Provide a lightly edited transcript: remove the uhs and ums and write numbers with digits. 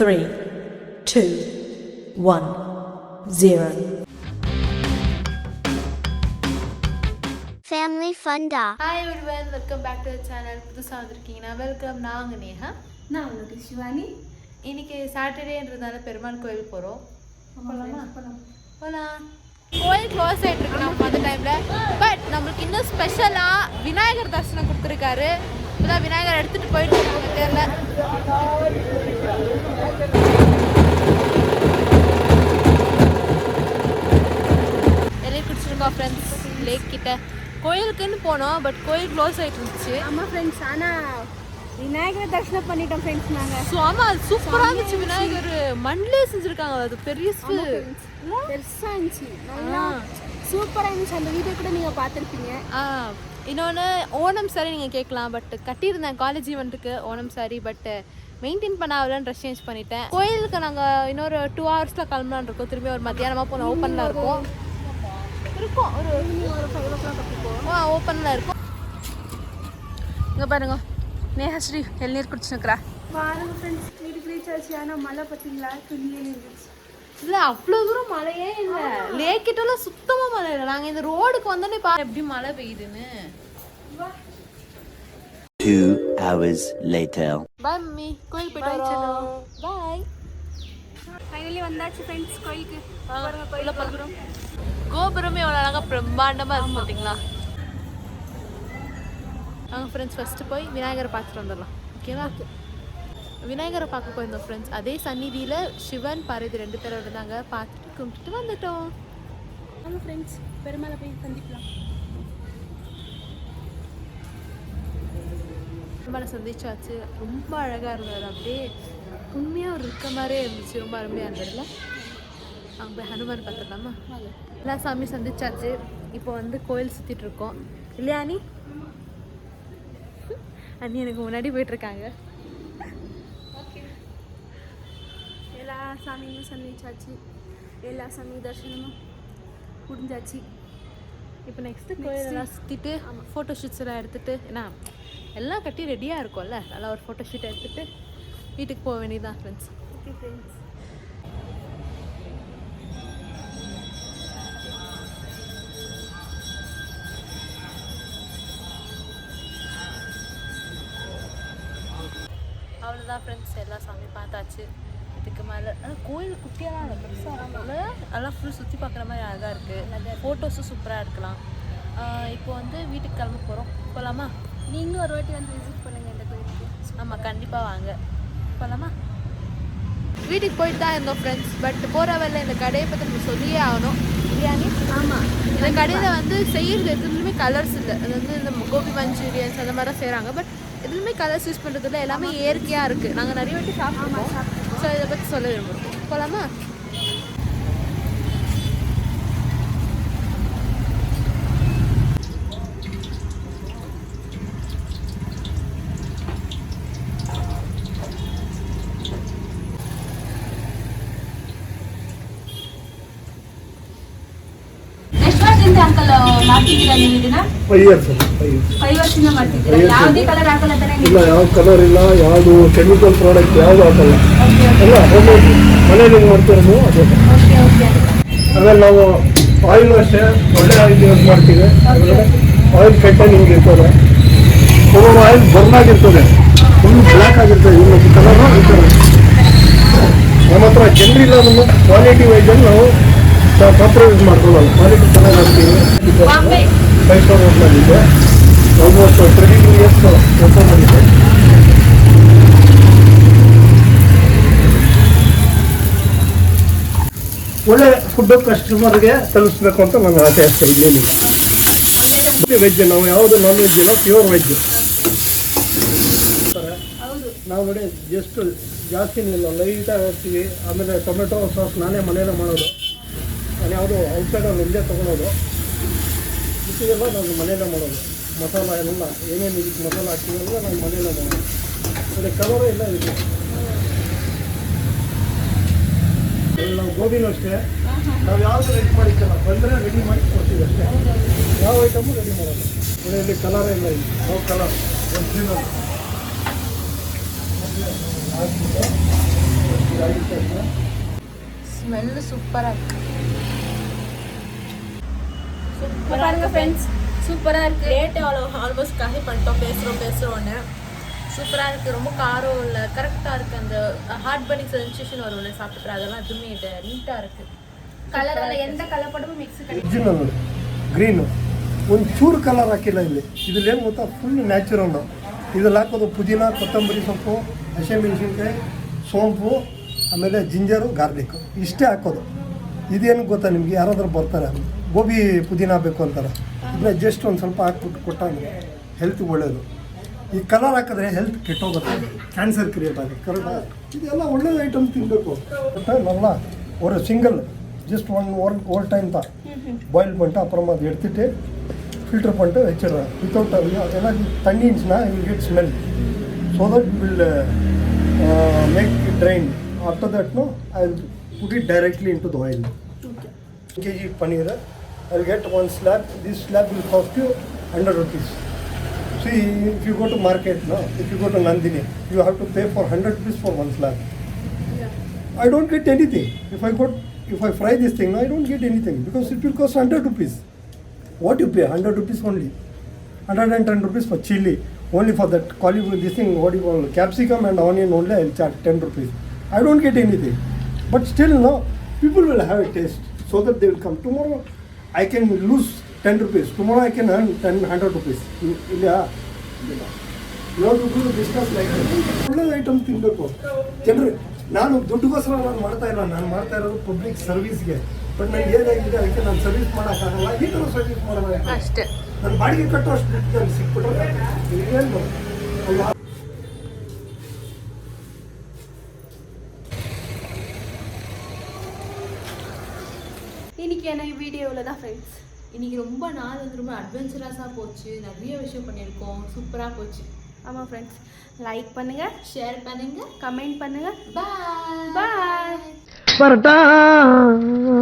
3, 2, 1, 0. Family Funda. Hi everyone, welcome back to the channel. புதுசாக வந்திருக்கீங்கன்னா welcome. நான் உங்கள் நேஹா. நான் உங்களுக்கு சிவானி. இன்னைக்கு சாட்டர்டேன்றதால பெருமாள் கோயில் போகிறோம். போகலாமா? போகலாம். கோயில் க்ளோஸ் ஆகிட்டு இருக்கு நம்ம அந்த டைமில். பட் நம்மளுக்கு இன்னும் ஸ்பெஷலாக விநாயகர் தரிசனம் கொடுத்துருக்காரு. இப்போதான் விநாயகர் எடுத்துகிட்டு போயிட்டு இருக்காங்க தெரியல. எல்லாம் குடிச்சிருக்கோம் ஃப்ரெண்ட்ஸ் லேக் கிட்ட. கோயிலுக்குன்னு போனோம், பட் கோயில் க்ளோஸ் ஆகிட்டு இருந்துச்சு. ஆமாம் ஃப்ரெண்ட்ஸ், ஆனால் விநாயகர் தரிசனம் பண்ணிட்டோம் ஃப்ரெண்ட்ஸ் நாங்கள். ஸோ ஆமாம், சூப்பராக இருந்துச்சு. விநாயகர் மண்ணிலே செஞ்சுருக்காங்க. அது பெருசாக இருந்துச்சு, நல்லா சூப்பராக இருந்துச்சு. அந்த வீடியோ கூட நீங்கள் பார்த்துருப்பீங்க. இன்னொன்று ஓணம் சாரி நீங்கள் கேட்கலாம், பட் கட்டியிருந்தேன் காலேஜ் ஈவெண்ட்டுக்கு ஓணம் சாரி. பட் மெயின்டைன் பண்ண ஆகலன்னு சேஞ்ச் பண்ணிட்டேன். கோயிலுக்கு நாங்கள் இன்னொரு 2 ஹவர்ஸில் கிளம்பலான் இருக்கோம். திரும்பி ஒரு மத்தியானமாக போனோம். ஓப்பனில் இருக்கும் ஒரு 5 o'clock ஓப்பனில் இருக்கும். இங்கே பாருங்க, நேஹஸ்ரீ எல்நீர் குடிச்சுருக்குறா. பாருங்க ஃப்ரெண்ட்ஸ், வீட்டுக்கு ரீச் ஆச்சு. ஆனால் மழை பார்த்தீங்களா, துணியே இருந்துச்சு. இல்லை, அவ்வளோ தூரம் மழையே இல்லை. லேக்கிட்டெல்லாம் சுத்தமாக மழை இல்லை. நாங்கள் இந்த ரோடுக்கு வந்தோடனே பாரு எப்படி மழை பெய்யுதுன்னு. 2 hours later. பாய் மம்மி, கோயில் போயிட்டு வரோம். பாய். ஃபைனலி வந்தாச்சு ஃப்ரெண்ட்ஸ் கோயிலுக்கு. பாருங்க கோயில் பார்க்குறோம். கோபுரமே எவ்வளோ அழகாக பிரம்மாண்டமாக இருக்கும் பார்த்தீங்களா. நாங்கள் ஃப்ரெண்ட்ஸ் ஃபஸ்ட்டு போய் விநாயகரை பார்த்துட்டு வந்துடலாம். ஓகேவா? விநாயகரை பார்க்க போயிருந்தோம் ஃப்ரெண்ட்ஸ். அதே சந்நிதியில் சிவன் பார்வதி 2 பேரும் இருந்தாங்க. பார்த்துட்டு கும்பிட்டுட்டு வந்துட்டோம். ஆமாம் ஃப்ரெண்ட்ஸ், பெருமாளை போய் சந்திக்கலாம். பெருமாளை சந்திச்சாச்சு. ரொம்ப அழகாக இருந்தது. அப்படியே உண்மையாக ஒரு இருக்க மாதிரியே இருந்துச்சு. ரொம்ப அருமையாக இருந்ததில்ல. அங்கே போய் ஹனுமான் பார்த்துடலாமா? எல்லா சாமி சந்திச்சாச்சு. இப்போ வந்து கோயில் சுற்றிட்டு இருக்கோம் இல்லையா அண்ணி? அண்ணி எனக்கு முன்னாடி போயிட்டுருக்காங்க. எல்லா சாமியும் சந்திச்சாச்சு. எல்லா சாமி தரிசனமும் முடிஞ்சாச்சு. இப்போ நெக்ஸ்ட்டு கோயிலெல்லாம் சுற்றிட்டு ஃபோட்டோ ஷூட்ஸ் எல்லாம் எடுத்துகிட்டு, ஏன்னா எல்லாம் கட்டி ரெடியாக இருக்கும்ல, நல்லா ஒரு ஃபோட்டோ ஷூட் எடுத்துகிட்டு வீட்டுக்கு போக வேண்டியதுதான் ஃப்ரெண்ட்ஸ். Okay friends. அவ்வளோதான் ஃப்ரெண்ட்ஸ், எல்லா சாமி பார்த்தாச்சு. இதுக்கு மேலே கோயில் குட்டியாக தான் பெருசாக நல்லா ஃபுல் சுற்றி பார்க்குற மாதிரி அழகாக இருக்குது. ஃபோட்டோஸும் சூப்பராக எடுக்கலாம். இப்போ வந்து வீட்டுக்கு கிளம்ப போகிறோம். போகலாமா? நீங்களும் ஒரு வாட்டி வந்து விசிட் பண்ணுங்கள் இந்த கோயிலுக்கு. ஆமாம், கண்டிப்பாக வாங்க. போகலாமா? வீட்டுக்கு போயிட்டு தான் இருந்தோம் ஃப்ரெண்ட்ஸ். பட் போகிற வரையில் இந்த கடையை பற்றி நம்ம சொல்லியே ஆகணும். பிரியாணி. ஆமாம், இந்த கடையில் வந்து செய்கிறது எதுவுமே கலர்ஸ் இல்லை. அது வந்து இந்த கோபி மஞ்சூரியன்ஸ் அந்த மாதிரி தான் செய்கிறாங்க. பட் எதுவுமே கலர்ஸ் யூஸ் பண்ணுறதுல எல்லாமே இயற்கையாக இருக்குது. நாங்கள் நிறைய வாட்டி சாப்பிடுவோம். ஸோ இதை பற்றி சொல்ல விரும்புகிறோம். போகலாமா? ಅಂಕಲ್ ಮಾಡ್ತಿದ್ದೀರಾ ನೀವು ಇದನ್ನ? 5 years. 5 ವರ್ಷದಿಂದ ಮಾಡ್ತಿದ್ದೀರಾ? ಯಾವುದೇ ಕಲರ್ ಹಾಕಲ್ಲ ತಾನೆ? ಇಲ್ಲ, ಯಾವ ಕಲರ್ ಇಲ್ಲ, ಯಾವುದು ಕೆಮಿಕಲ್ ಪ್ರಾಡಕ್ಟ್ ಯಾವುದು ಹಾಕಲ್ಲ. ಎಲ್ಲ ಮನೇಲಿ ಮಾಡ್ತಿರೋದು ಅದೇ. ಆಮೇಲೆ ನಾವು ಆಯಿಲ್ ಅಷ್ಟೇ ಒಳ್ಳೆ ಆಯಿಲ್ ಯೂಸ್ ಮಾಡ್ತೀವಿ. ಆಯಿಲ್ ಕಂಟೆಂಟ್ ಹಿಂಗೆ ಇರ್ತದೆ. ಕೆಲವು ಆಯಿಲ್ ಬರ್ನ್ ಆಗಿರ್ತದೆ, ಫುಲ್ ಬ್ಲ್ಯಾಕ್ ಆಗಿರ್ತದೆ. ಇನ್ನೊಂದು ಕಲರ್ ಇರ್ತದೆ. ನಮ್ಮ ಹತ್ರ ಜನರಿಲ್ಲ, ಅದನ್ನು ಕ್ವಾಲಿಟಿ ವೈಸಲ್ಲಿ ನಾವು ಕಾಂಪ್ರಮೈಸ್ ಮಾಡ್ಕೊಳ್ಳಲ್ಲ. ಕ್ವಾಲಿಟಿ ಚೆನ್ನಾಗಿ ಹಾಕ್ತೀವಿ. 5 star ಹೋಟ್ಲಲ್ಲಿದೆ. ಆಲ್ಮೋಸ್ಟ್ 22 years ಓಪನ್ ಮಾಡಿದೆ. ಒಳ್ಳೆ ಫುಡ್ ಕಸ್ಟಮರ್ಗೆ ತಲುಪಿಸ್ಬೇಕು ಅಂತ ನಾನು ಆಸೆ ಆಗ್ತಾ ಇದ್ದೇನೆ. ವೆಜ್, ನಾವು ಯಾವುದು ನಾನ್ ವೆಜ್ ಇಲ್ಲ, ಪ್ಯೂರ್ ವೆಜ್. ನಾವು ನೋಡಿ ಜಸ್ಟ್ ಜಾಸ್ತಿನೂ ಇಲ್ಲ, ಲೈಟಾಗಿ ಹಾಕ್ತೀವಿ. ಆಮೇಲೆ ಟೊಮೆಟೊ ಸಾಸ್ ನಾನೇ ಮನೇಲೆ ಮಾಡೋದು. ನಾನು ಯಾವುದು ಔಟ್ಸೈಡಲ್ಲಿ ಒಂದೇ ತೊಗೊಳೋದು. ಇದೆಲ್ಲ ನಾನು ಮನೇಲೆ ಮಾಡೋದು. ಮಸಾಲ ಎಲ್ಲ ಏನೇನು ಇದಕ್ಕೆ ಮಸಾಲ ಹಾಕ್ತೀವಲ್ಲ ನಾನು ಮನೇಲೆ ಮಾಡೋದು. ಅದೇ ಕಲರು ಎಲ್ಲ ಇದೆ. ನಾವು ಗೋಬಿನೂ ಅಷ್ಟೇ, ನಾವು ಯಾವುದು ರೆಡಿ ಮಾಡಿದ್ದಲ್ಲ, ಬಂದರೆ ರೆಡಿ ಮಾಡಿ ಕೊಡ್ತೀವಿ ಅಷ್ಟೇ. ಯಾವ ಐಟಮು ರೆಡಿ ಮಾಡೋದು. ಇಲ್ಲಿ ಕಲರ್ ಎಲ್ಲ ಇದೆ, ಯಾವ ಕಲರ್ ಒರಿಜಿನಲ್ ಹಾಕ್ಬಿಟ್ಟು ஸ்மெல்லு சூப்பராக இருக்கு. பாருங்க ஃப்ரெண்ட்ஸ், சூப்பராக இருக்கு. ரேட்டு ஆல்மோஸ்ட் கம்மி பண்ணிட்டோம். பேசுகிறோன்னு சூப்பராக இருக்குது. ரொம்ப காரம் இல்லை, கரெக்டாக இருக்குது. அந்த ஹார்ட் பர்னிங் சென்சேஷன் வரும்ல சாப்பிட்ற, அதெல்லாம் எதுவுமே இது நீட்டாக இருக்குது. ಕಲರ್ ಎಂತ ಕಲರ್ ಪಡಬು ಮಿಕ್ಸ್ ಒರಿಜಿನಲ್ ಗ್ರೀನು ಒಂದು ಚೂರು ಕಲರ್ ಹಾಕಿಲ್ಲ ಇಲ್ಲಿ. ಇದ್ರಲ್ಲೇನು ಗೊತ್ತಾ, ಫುಲ್ ನ್ಯಾಚುರಲ್. ಇದ್ರಲ್ಲಿ ಹಾಕೋದು ಪುದೀನ, ಕೊತ್ತಂಬರಿ ಸೊಪ್ಪು, ಹಸಿಮೆಣಸಿನ್ಕಾಯಿ, ಸೋಂಪು, ಆಮೇಲೆ ಜಿಂಜರು, ಗಾರ್ಲಿಕ್ ಇಷ್ಟೇ ಹಾಕೋದು. ಇದೇನು ಗೊತ್ತಾ ನಿಮಗೆ, ಯಾರಾದರೂ ಬರ್ತಾರೆ ಗೋಬಿ ಪುದೀನ ಬೇಕು ಅಂತಾರೆ, ಇದನ್ನ ಜಸ್ಟ್ ಒಂದು ಸ್ವಲ್ಪ ಹಾಕ್ಬಿಟ್ಟು ಕೊಟ್ಟಂದ್ರೆ ಹೆಲ್ತ್ಗೆ ಒಳ್ಳೆಯದು. ಈ ಕಲರ್ ಹಾಕಿದ್ರೆ ಹೆಲ್ತ್ ಕೆಟ್ಟೋಗುತ್ತೆ, ಕ್ಯಾನ್ಸರ್ ಕ್ರಿಯೇಟ್ ಆಗುತ್ತೆ. ಕರೆಕ್ಟಾ? ಇದೆಲ್ಲ ಒಳ್ಳೆಯ ಐಟಮ್ ತಿನ್ನಬೇಕು. நல்லா ஒரு சிங்கிள் ஜஸ்ட் ஒரு டைம் தான் பாயில் பண்ணிட்டு அப்புறமா அதை எடுத்துகிட்டு ஃபில்டர் பண்ணிட்டு வச்சிடுறேன். வித்தவுட் ஏன்னா தண்ணி இருந்துச்சுன்னா you get smell. So that will make it drain. After that no I will put it directly into the oil. kg paneer, I will get one slab. This slab will cost you 100 rupees. See, if you go to market, no, if you go to Nandini, you have to pay for 100 rupees for one slab. I don't get anything. If I fry this thing, no, I don't get anything because it will cost 100 rupees. What you pay? 100 rupees only. 110 rupees for chili. Only for that cauliflower, this thing, what you call capsicum and onion only, I will charge 10 rupees. I don't get anything. But still, no, people will have a taste so that they will come. Tomorrow, I can lose 10 rupees. Tomorrow, I can earn 100 rupees. Yeah. You have to do business like that. ಒಳ್ಳೆ item ತಿನ್ನಬೇಕು ಜನರು. ನಾನು ದುಡ್ಡುಗೋಸ್ಕರ ನಾನು ಮಾಡ್ತಾ ಇಲ್ಲ, ನಾನು ಮಾಡ್ತಾ ಇರೋದು ಪಬ್ಲಿಕ್ ಸರ್ವಿಸ್ಗೆ. ಬಟ್ ನನಗೆ ಏನಾಗಿದೆ, ಅದಕ್ಕೆ ನಾನು ಸರ್ವಿಸ್ ಮಾಡೋಕ್ಕಾಗಲ್ಲ. ಈ ಥರ ಸರ್ವಿಸ್ ಮಾಡೋಣ ಅಷ್ಟೇ. ನಾನು ಬಾಡಿಗೆ ಕಟ್ಟೋಷ್ಟು ದುಡ್ಡು ನನಗೆ ಸಿಕ್ಬಿಟ್ರೆ ಏನು இன்னைக்கான வீடியோவில் தான் ஃப்ரெண்ட்ஸ். இன்னைக்கு ரொம்ப நாள் வந்து ரொம்ப அட்வென்ச்சரஸாக போச்சு. நிறைய விஷயம் பண்ணியிருக்கோம். சூப்பராக போச்சு. ஆமாம் ஃப்ரெண்ட்ஸ், லைக் பண்ணுங்கள், ஷேர் பண்ணுங்க, கமெண்ட் பண்ணுங்கள். பாய் பாய். வரட்டா.